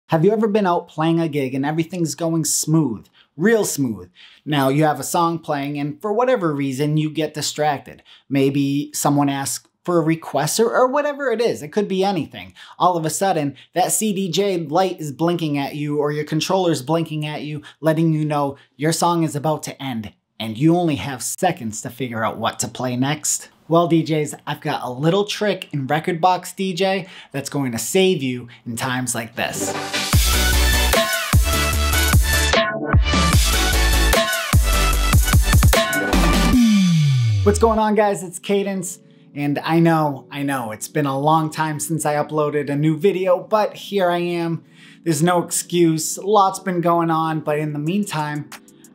Have you ever been out playing a gig and everything's going smooth, real smooth? Now you have a song playing and for whatever reason you get distracted. Maybe someone asks for a request or whatever it is. It could be anything. All of a sudden that CDJ light is blinking at you or your controller's blinking at you, letting you know your song is about to end and you only have seconds to figure out what to play next. Well, DJs, I've got a little trick in Rekordbox DJ that's going to save you in times like this. What's going on, guys? It's Kadence, and I know, it's been a long time since I uploaded a new video, but here I am. There's no excuse. Lots been going on, but in the meantime,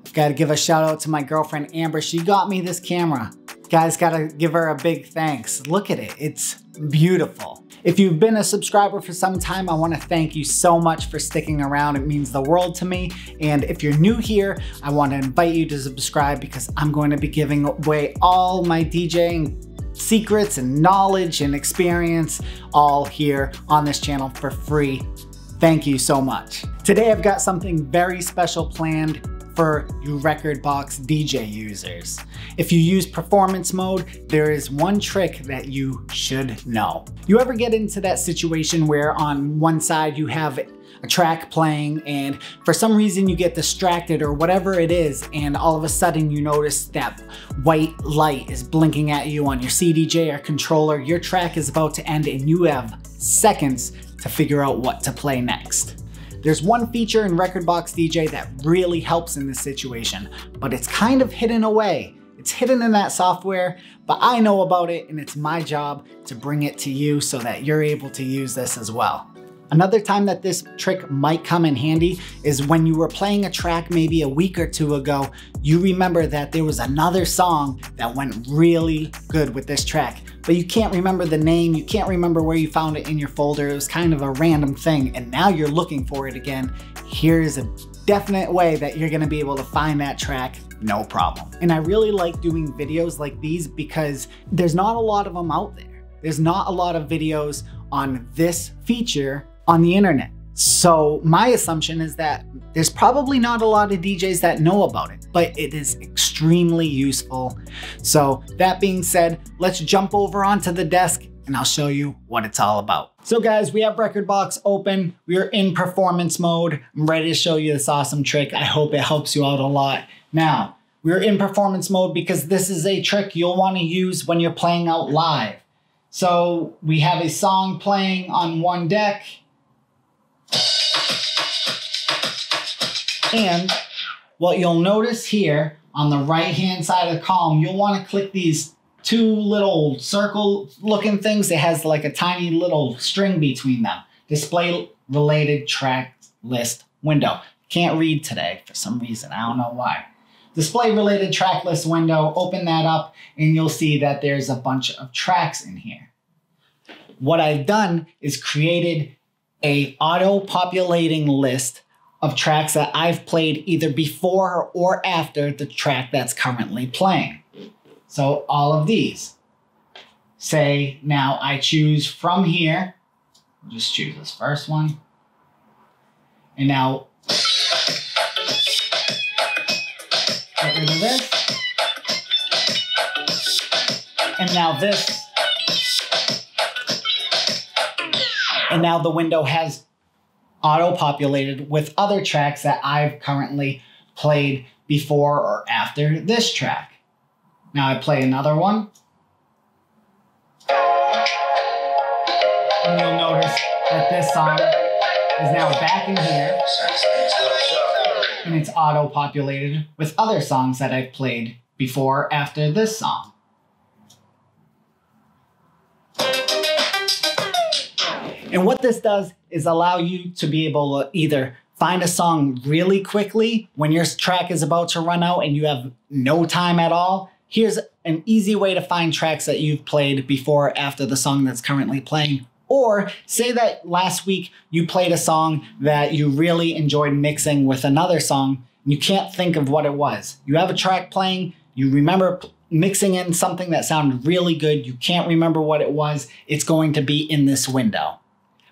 I've got to give a shout out to my girlfriend, Amber. She got me this camera. Guys, gotta give her a big thanks. Look at it, it's beautiful. If you've been a subscriber for some time, I wanna thank you so much for sticking around. It means the world to me. And if you're new here, I wanna invite you to subscribe because I'm going to be giving away all my DJing secrets and knowledge and experience all here on this channel for free. Thank you so much. Today I've got something very special planned for you Rekordbox DJ users. If you use performance mode, there is one trick that you should know. You ever get into that situation where on one side you have a track playing and for some reason you get distracted or whatever it is, and all of a sudden you notice that white light is blinking at you on your CDJ or controller, your track is about to end and you have seconds to figure out what to play next. There's one feature in Rekordbox DJ that really helps in this situation, but it's kind of hidden away. It's hidden in that software, but I know about it and it's my job to bring it to you so that you're able to use this as well. Another time that this trick might come in handy is when you were playing a track maybe a week or two ago, you remember that there was another song that went really good with this track, but you can't remember the name, you can't remember where you found it in your folder, it was kind of a random thing, and now you're looking for it again. Here's a definite way that you're gonna be able to find that track, no problem. And I really like doing videos like these because there's not a lot of them out there. There's not a lot of videos on this feature on the internet. So my assumption is that there's probably not a lot of DJs that know about it, but it is extremely useful. So that being said, let's jump over onto the desk and I'll show you what it's all about. So guys, we have Rekordbox open. We're in performance mode. I'm ready to show you this awesome trick. I hope it helps you out a lot. Now, we're in performance mode because this is a trick you'll want to use when you're playing out live. So we have a song playing on one deck. And what you'll notice here on the right-hand side of the column, you'll want to click these two little circle-looking things. It has like a tiny little string between them. Display related track list window. Can't read today for some reason. I don't know why. Display related track list window. Open that up and you'll see that there's a bunch of tracks in here. What I've done is created a auto-populating list of tracks that I've played either before or after the track that's currently playing. So all of these. Say now I choose from here, I'll just choose this first one. And now get rid of this. And now this. And now the window has auto-populated with other tracks that I've currently played before or after this track. Now I play another one. And you'll notice that this song is now back in here. And it's auto-populated with other songs that I've played before or after this song. And what this does is allow you to be able to either find a song really quickly when your track is about to run out and you have no time at all. Here's an easy way to find tracks that you've played before or after the song that's currently playing. Or say that last week you played a song that you really enjoyed mixing with another song and you can't think of what it was. You have a track playing, you remember mixing in something that sounded really good, you can't remember what it was, it's going to be in this window.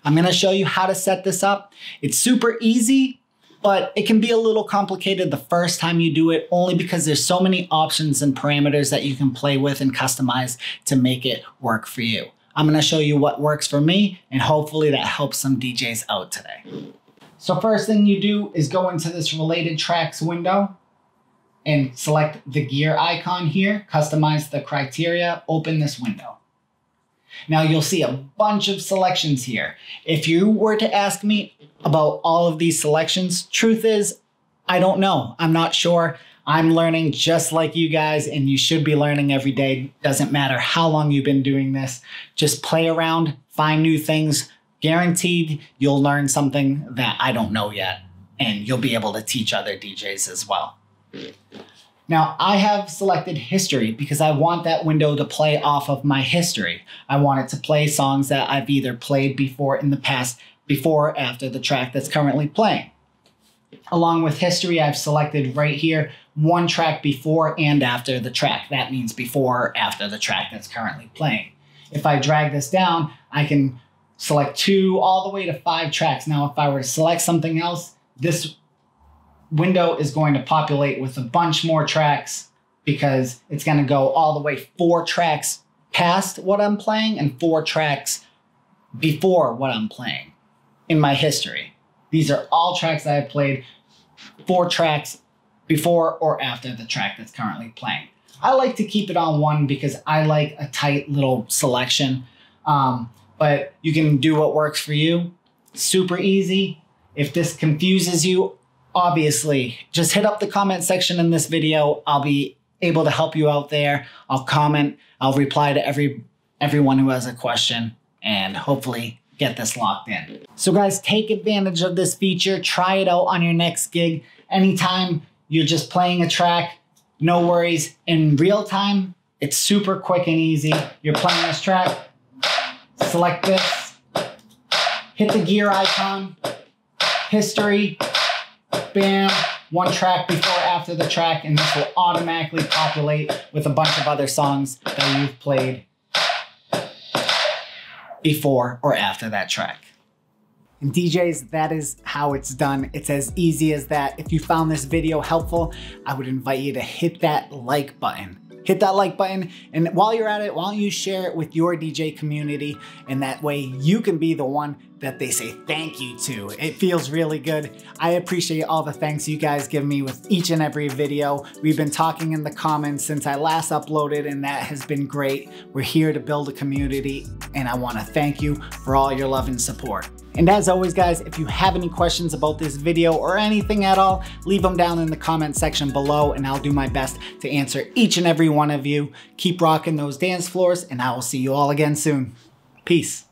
I'm gonna show you how to set this up. It's super easy, but it can be a little complicated the first time you do it, only because there's so many options and parameters that you can play with and customize to make it work for you. I'm gonna show you what works for me, and hopefully that helps some DJs out today. So first thing you do is go into this related tracks window and select the gear icon here, customize the criteria, open this window. Now you'll see a bunch of selections here. If you were to ask me about all of these selections, truth is, I don't know. I'm not sure. I'm learning just like you guys, and you should be learning every day. Doesn't matter how long you've been doing this. Just play around, find new things. Guaranteed you'll learn something that I don't know yet, and you'll be able to teach other DJs as well. Now, I have selected history because I want that window to play off of my history. I want it to play songs that I've either played before in the past, before or after the track that's currently playing. Along with history, I've selected right here one track before and after the track. That means before or after the track that's currently playing. If I drag this down, I can select 2 all the way to 5 tracks. Now, if I were to select something else, this window is going to populate with a bunch more tracks because it's going to go all the way 4 tracks past what I'm playing and 4 tracks before what I'm playing in my history. These are all tracks that I played 4 tracks before or after the track that's currently playing. I like to keep it on 1 because I like a tight little selection, but you can do what works for you. Super easy. If this confuses you, obviously, just hit up the comment section in this video. I'll be able to help you out there. I'll comment. I'll reply to everyone who has a question, and hopefully get this locked in. So guys, take advantage of this feature. Try it out on your next gig. Anytime you're just playing a track, no worries. In real time, it's super quick and easy. You're playing this track, select this, hit the gear icon, history, bam, 1 track before or after the track, and this will automatically populate with a bunch of other songs that you've played before or after that track. And DJs, that is how it's done. It's as easy as that. If you found this video helpful, I would invite you to hit that like button. Hit that like button, and while you're at it, why don't you share it with your DJ community, and that way you can be the one that they say thank you to. It feels really good. I appreciate all the thanks you guys give me with each and every video. We've been talking in the comments since I last uploaded, and that has been great. We're here to build a community, and I want to thank you for all your love and support. And as always, guys, if you have any questions about this video or anything at all, leave them down in the comment section below, and I'll do my best to answer each and every one of you. Keep rocking those dance floors, and I will see you all again soon. Peace.